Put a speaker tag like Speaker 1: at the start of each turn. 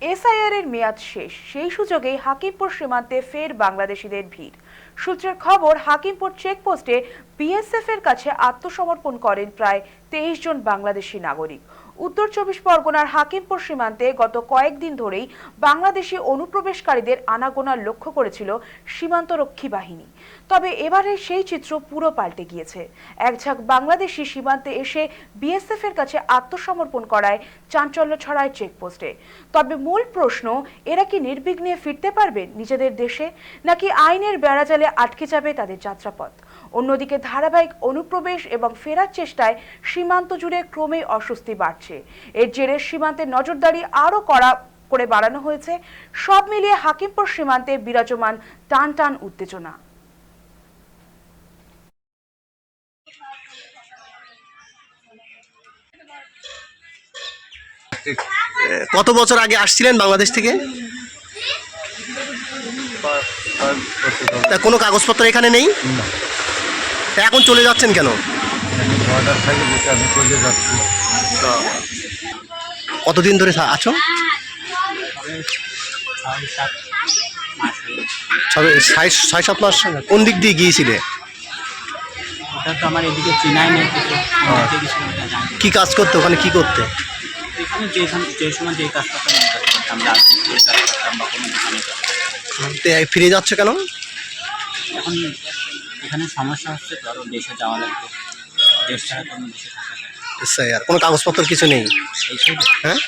Speaker 1: SIR এর মেয়াদ শেষ, সেই সুযোগেই হাকিমপুর সীমান্তে ফের বাংলাদেশিদের ভিড়। সূত্রের খবর, হাকিমপুর চেকপোস্টে বিএসএফ এর কাছে আত্মসমর্পণ করেন প্রায় 23 জন বাংলাদেশি নাগরিক। উত্তর 24 পরগনার হাকিমপুর সীমান্তে গত কয়েকদিন ধরেই বাংলাদেশি অনুপ্রবেশকারীদের আনাগোনা লক্ষ্য করেছিল সীমান্তরক্ষী বাহিনী। তবে এবারে সেই চিত্র পুরো পাল্টে গিয়েছে। একঝাঁক বাংলাদেশি সীমান্তে এসে বিএসএফ এর কাছে আত্মসমর্পণ করায় চাঞ্চল্য ছড়ায় চেকপোস্টে। তবে মূল প্রশ্ন, এরা কি নির্বিঘ্নে ফিরতে পারবেন নিজেদের দেশে, নাকি আইনের বেড়াজালে আটকে যাবে তাদের যাত্রাপথ? অন্যদিকে ধারাবাহিক অনুপ্রবেশ এবং ফেরার চেষ্টায় সীমান্ত জুড়ে ক্রমেই অস্বস্তি বাড়ছে। এর জেরে সীমান্তে নজরদারি আরও কড়া করে বাড়ানো হয়েছে। সব মিলিয়ে হাকিমপুর সীমান্তে বিরাজমান টান টান উত্তেজনা।
Speaker 2: কত বছর আগে আসছিলেন বাংলাদেশ থেকে? তা কোনো কাগজপত্র এখানে নেই? তা এখন চলে যাচ্ছেন কেন? কতদিন ধরে আছো? 6-7 মাস। কোন দিক দিয়ে গিয়েছিলে?
Speaker 3: আমার এদিকে চেনাই নেই।
Speaker 2: কি কাজ করতে ওখানে, কি করতে?
Speaker 3: এখানে যে সময় যে কাজ করতাম আমরা বা কোনো দোকানে।
Speaker 2: ফিরে যাচ্ছে কেন?
Speaker 3: এখন এখানে সমস্যা হচ্ছে, ধরো দেশে যাওয়া লাগবে, দেশ ছাড়া কোনো দেশে থাকা যায়।
Speaker 2: কোনো কাগজপত্র কিছু নেই?
Speaker 3: এইসব
Speaker 2: হ্যাঁ,